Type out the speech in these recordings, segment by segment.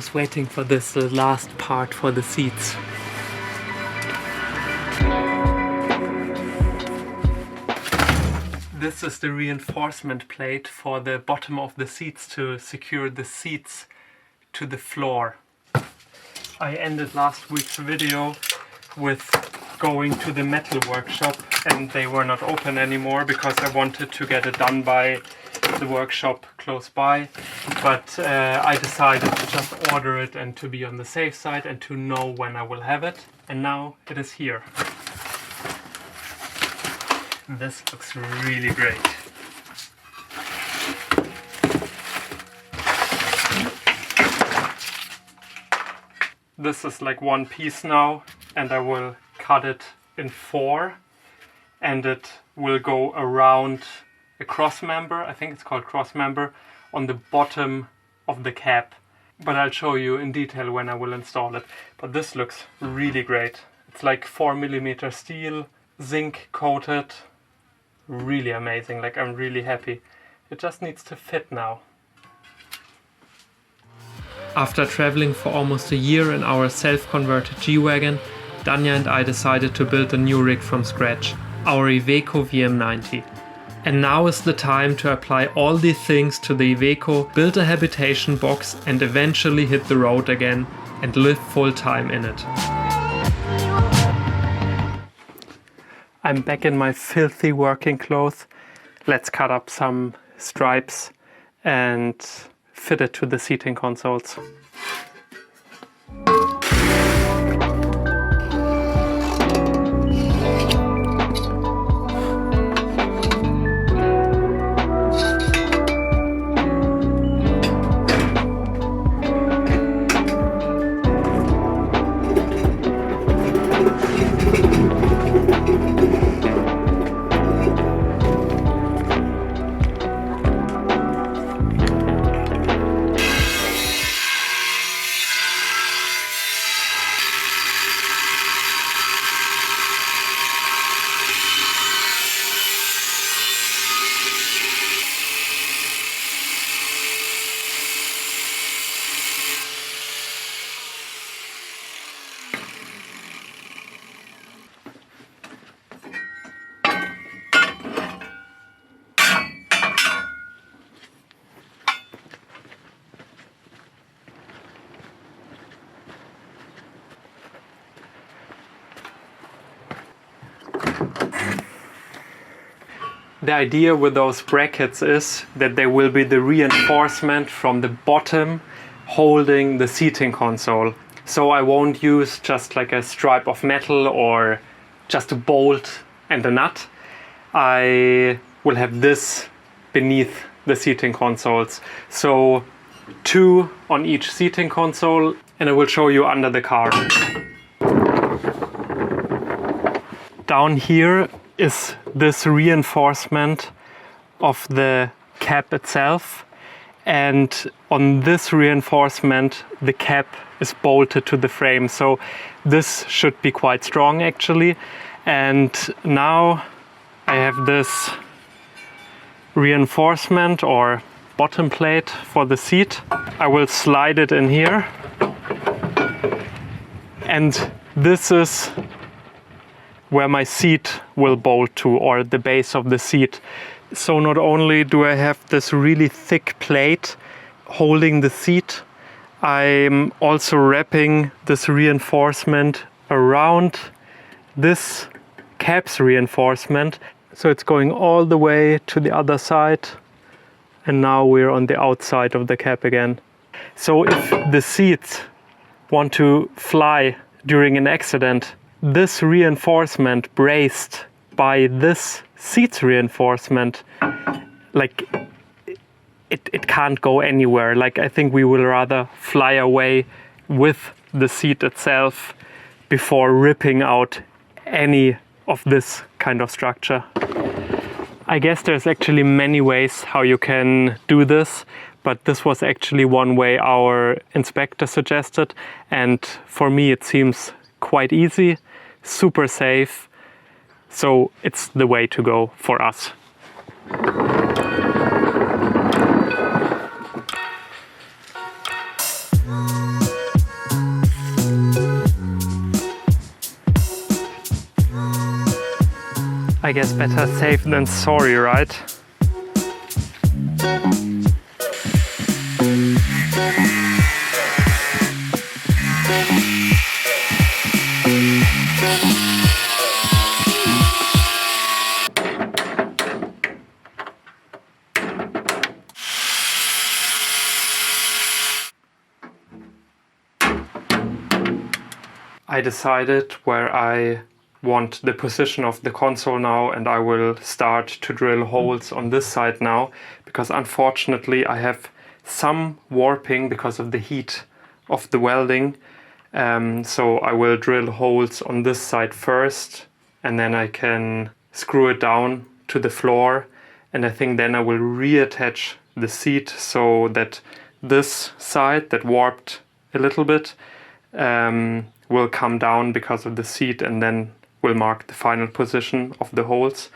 was waiting for this, the last part for the seats. This is the reinforcement plate for the bottom of the seats to secure the seats to the floor. I ended last week's video with going to the metal workshop, and they were not open anymore because I wanted to get it done by the workshop close by, but I decided to just order it and to be on the safe side and to know when I will have it, and now it is here. This looks really great. This is like one piece now, and I will cut it in 4, and it will go around a cross member, I think it's called cross member, on the bottom of the cab. But I'll show you in detail when I will install it. But this looks really great. It's like 4mm steel, zinc coated, really amazing, like I'm really happy. It just needs to fit now. After traveling for almost a year in our self-converted G-Wagon, Danja and I decided to build a new rig from scratch, our Iveco VM90. And now is the time to apply all these things to the Iveco, build a habitation box and eventually hit the road again and live full time in it. I'm back in my filthy working clothes. Let's cut up some stripes and fit it to the seating consoles. The idea with those brackets is that there will be the reinforcement from the bottom holding the seating console. So I won't use just like a stripe of metal or just a bolt and a nut. I will have this beneath the seating consoles. So 2 on each seating console, and I will show you under the car. Down here is this reinforcement of the cab itself, and on this reinforcement the cab is bolted to the frame, so this should be quite strong actually. And now I have this reinforcement or bottom plate for the seat. I will slide it in here, and this is where my seat will bolt to, or the base of the seat. So not only do I have this really thick plate holding the seat, I'm also wrapping this reinforcement around this cab's reinforcement. So it's going all the way to the other side, and now we're on the outside of the cab again. So if the seats want to fly during an accident, this reinforcement braced by this seat's reinforcement, like it can't go anywhere. Like I think we will rather fly away with the seat itself before ripping out any of this kind of structure. I guess there's actually many ways how you can do this, but this was actually one way our inspector suggested, and for me it seems quite easy, super safe, so it's the way to go for us. I guess better safe than sorry, right? I decided where I want the position of the console now, and I will start to drill holes on this side now, because unfortunately I have some warping because of the heat of the welding. So I will drill holes on this side first, and then I can screw it down to the floor, and I think then I will reattach the seat so that this side that warped a little bit will come down because of the seat, and then will mark the final position of the holes.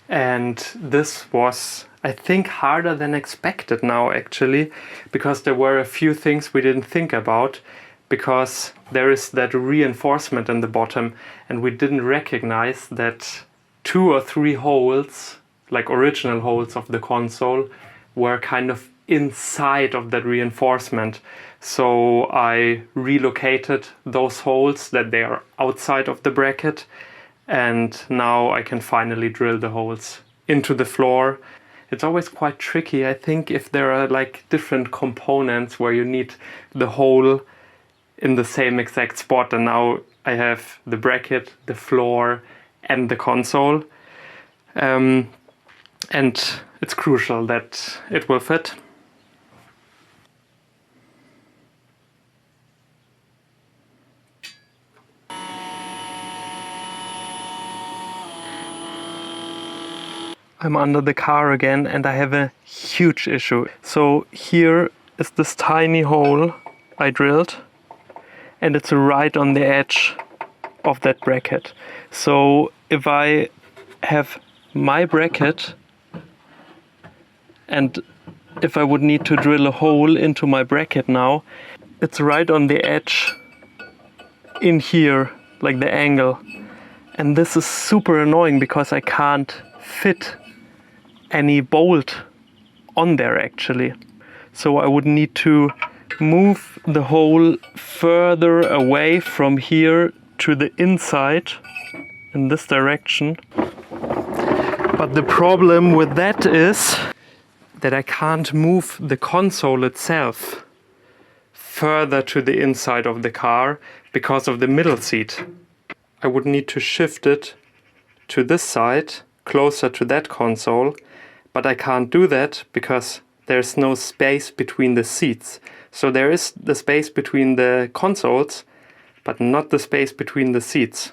And this was, I think, harder than expected now actually, because there were a few things we didn't think about, because there is that reinforcement in the bottom, and we didn't recognize that 2 or 3 holes, like original holes of the console, were kind of inside of that reinforcement. So I relocated those holes that they are outside of the bracket, and now I can finally drill the holes into the floor. It's always quite tricky, I think, if there are like different components where you need the hole in the same exact spot, and now I have the bracket, the floor and the console, and it's crucial that it will fit. I'm under the car again, and I have a huge issue. So here is this tiny hole I drilled, and it's right on the edge of that bracket. So if I have my bracket, and if I would need to drill a hole into my bracket now, it's right on the edge in here, like the angle. And this is super annoying because I can't fit any bolt on there actually. So I would need to move the hole further away from here to the inside in this direction. But the problem with that is that I can't move the console itself further to the inside of the car because of the middle seat. I would need to shift it to this side, closer to that console, but I can't do that because there's no space between the seats. So there is the space between the consoles, but not the space between the seats.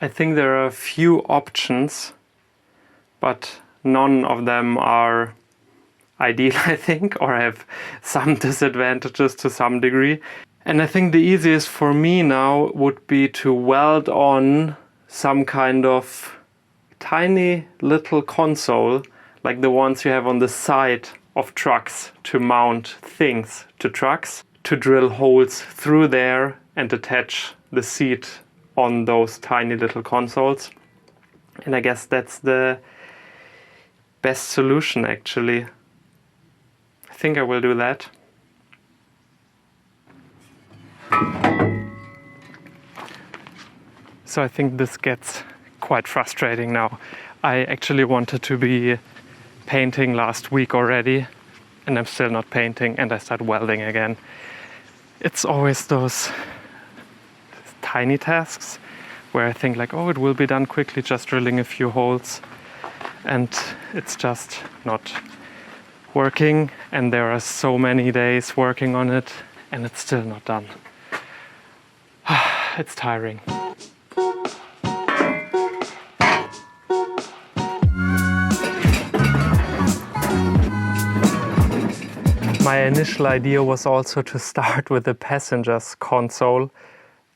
I think there are a few options, but none of them are ideal, I think, or have some disadvantages to some degree. And I think the easiest for me now would be to weld on some kind of tiny little console, like the ones you have on the side of trucks to mount things to trucks, to drill holes through there and attach the seat on those tiny little consoles. And I guess that's the best solution actually. I think I will do that. So I think this gets quite frustrating now. I actually wanted to be painting last week already, and I'm still not painting, and I start welding again. It's always those tiny tasks where I think like, oh, it will be done quickly, just drilling a few holes, and it's just not working, and there are so many days working on it, and it's still not done. It's tiring. My initial idea was also to start with the passenger's console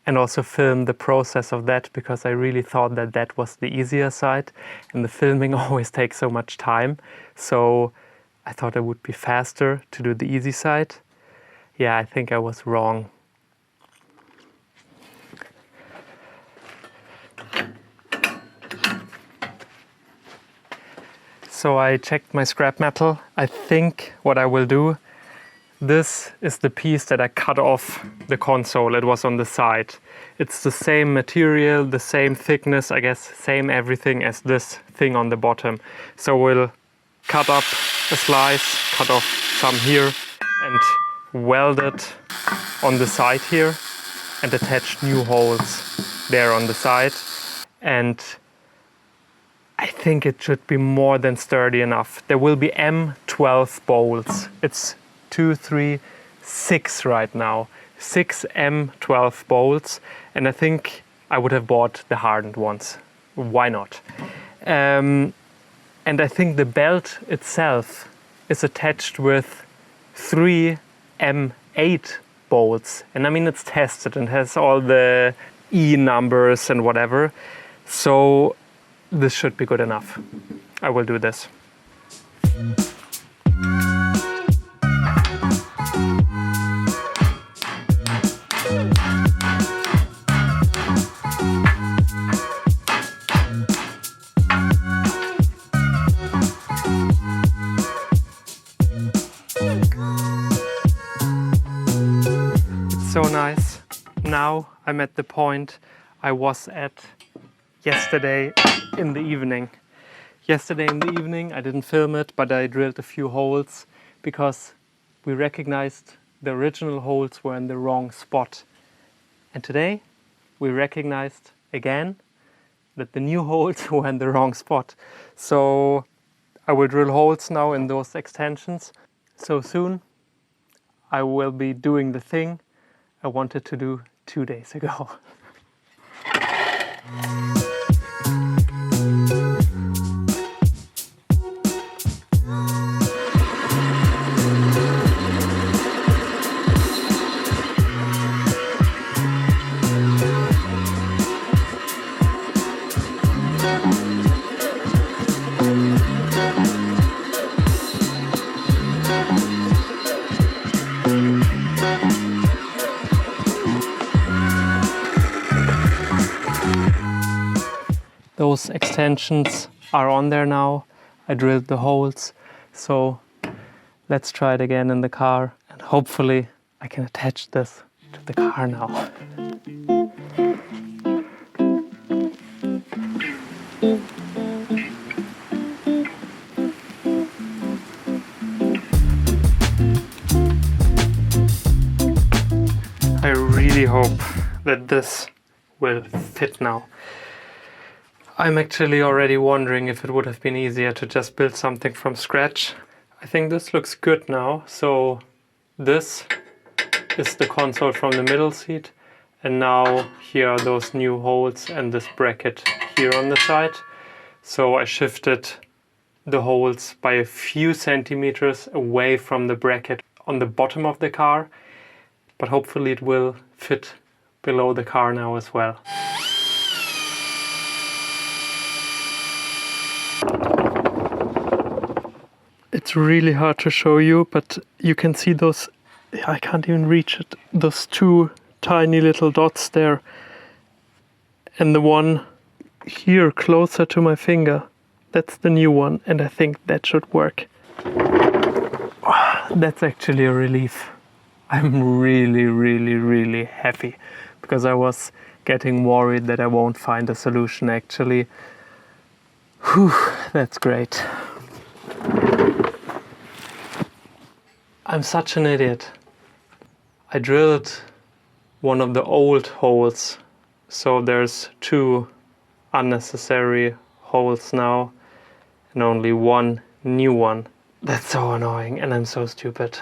and also film the process of that, because I really thought that that was the easier side, and the filming always takes so much time. So I thought it would be faster to do the easy side. Yeah, I think I was wrong. So I checked my scrap metal. I think what I will do, this is the piece that I cut off the console. It was on the side. It's the same material, the same thickness, I guess, same everything as this thing on the bottom. So we'll cut up a slice, cut off some here and weld it on the side here and attach new holes there on the side. And I think it should be more than sturdy enough. There will be M12 bolts. It's 2, 3, 6 right now. 6 M12 bolts. And I think I would have bought the hardened ones. Why not? And I think the belt itself is attached with 3 M8 bolts. And I mean, it's tested and has all the E numbers and whatever. So this should be good enough. I will do this. It's so nice. Now I'm at the point I was at yesterday in the evening. Yesterday in the evening I didn't film it, but I drilled a few holes because we recognized the original holes were in the wrong spot. And today we recognized again that the new holes were in the wrong spot. So I will drill holes now in those extensions. So soon I will be doing the thing I wanted to do 2 days ago. Those extensions are on there now. I drilled the holes. So let's try it again in the car. And hopefully I can attach this to the car now. I really hope that this will fit now. I'm actually already wondering if it would have been easier to just build something from scratch. I think this looks good now. So this is the console from the middle seat. And now here are those new holes and this bracket here on the side. So I shifted the holes by a few centimeters away from the bracket on the bottom of the car. But hopefully it will fit below the car now as well. It's really hard to show you, but you can see those, I can't even reach it, those 2 tiny little dots there. And the one here closer to my finger, that's the new one, and I think that should work. That's actually a relief. I'm really happy, because I was getting worried that I won't find a solution actually. Whew, that's great. I'm such an idiot. I drilled one of the old holes, so there's 2 unnecessary holes now and only 1 new one. That's so annoying and I'm so stupid.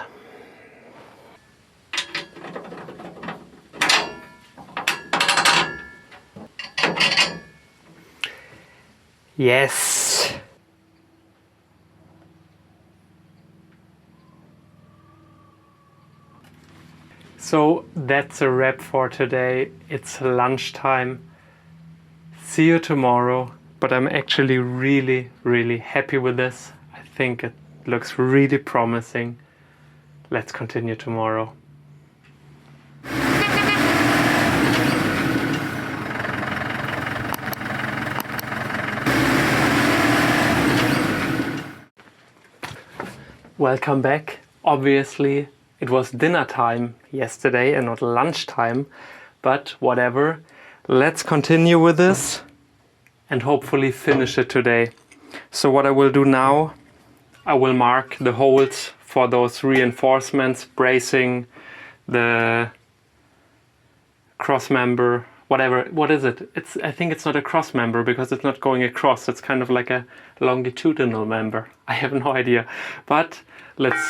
Yes! So that's a wrap for today. It's lunchtime. See you tomorrow. But I'm actually really happy with this. I think it looks really promising. Let's continue tomorrow. Welcome back. Obviously, it was dinner time yesterday and not lunchtime, but whatever. Let's continue with this and hopefully finish it today. So what I will do now, I will mark the holes for those reinforcements, bracing, the cross member, whatever. What is it? I think it's not a cross member because it's not going across. It's kind of like a longitudinal member. I have no idea. But let's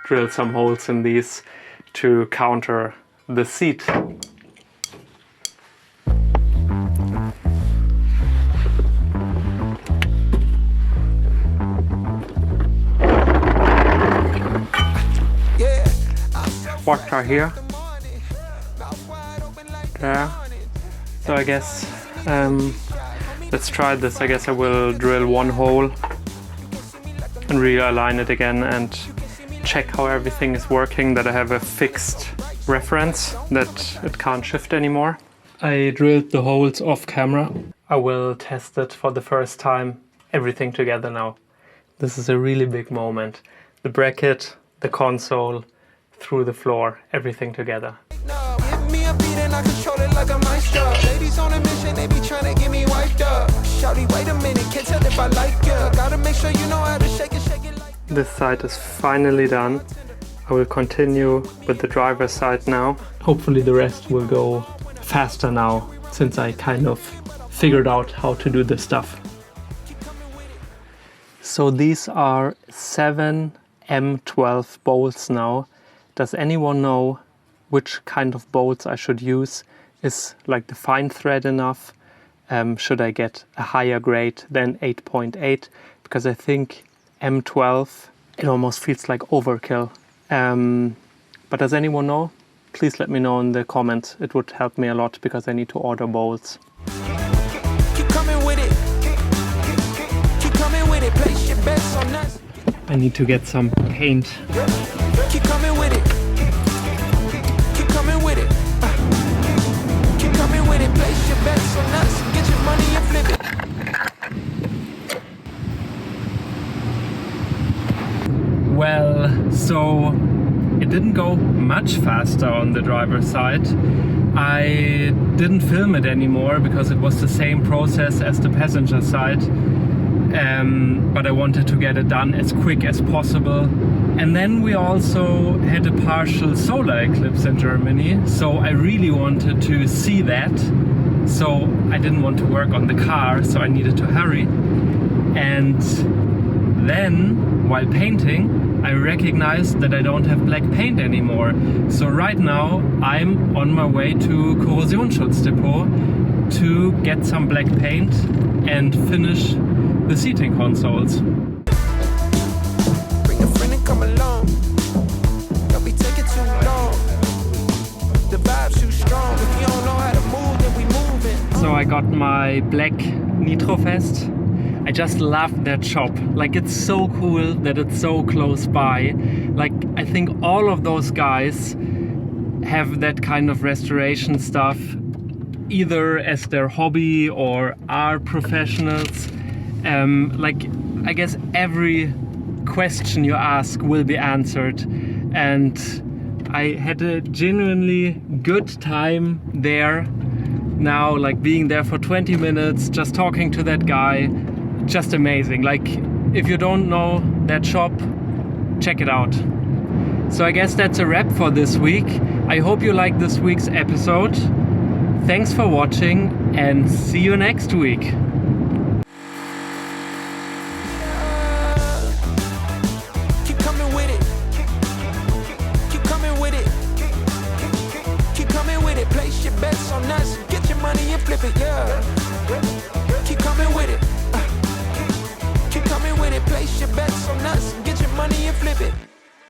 drill some holes in these to counter the seat. What are here? There. So I guess let's try this. I guess I will drill one hole and realign it again and check how everything is working, that I have a fixed reference, that it can't shift anymore. I drilled the holes off camera. I will test it for the first time, everything together now. This is a really big moment. The bracket, the console, through the floor, everything together. I control it like a maestro. Ladies on a mission, they be trying to get me wiped up. Shawty, wait a minute, can't tell if I like you. Gotta make sure you know how to shake it like. This side is finally done. I will continue with the driver's side now. Hopefully the rest will go faster now, since I kind of figured out how to do this stuff. So these are 7 M12 bolts now. Does anyone know which kind of bolts I should use? Is like the fine thread enough? Should I get a higher grade than 8.8? Because I think M12, it almost feels like overkill. But does anyone know? Please let me know in the comments. It would help me a lot because I need to order bolts. Keep coming with it. Keep coming with it. Place your bets on us. I need to get some paint. Keep coming with it. Keep coming with it. Keep coming with it. Place your bets on us. Get your money and flip it. Well, so it didn't go much faster on the driver's side. I didn't film it anymore because it was the same process as the passenger side. But I wanted to get it done as quick as possible. And then we also had a partial solar eclipse in Germany, so I really wanted to see that. So I didn't want to work on the car, so I needed to hurry. And then, while painting, I recognized that I don't have black paint anymore. So right now I'm on my way to Korrosionsschutzdepot to get some black paint and finish the seating consoles. Bring a friend and come along. Don't be taking too long. The vibe's too strong. If you don't know how to move, then we moving. So I got my black Nitrofest. I just love that shop. Like, it's so cool that it's so close by. Like, I think all of those guys have that kind of restoration stuff either as their hobby or are professionals. Like, I guess every question you ask will be answered, and I had a genuinely good time there. Now, like, being there for 20 minutes, just talking to that guy, just amazing. Like, if you don't know that shop, check it out. So I guess that's a wrap for this week. I hope you liked this week's episode. Thanks for watching and see you next week.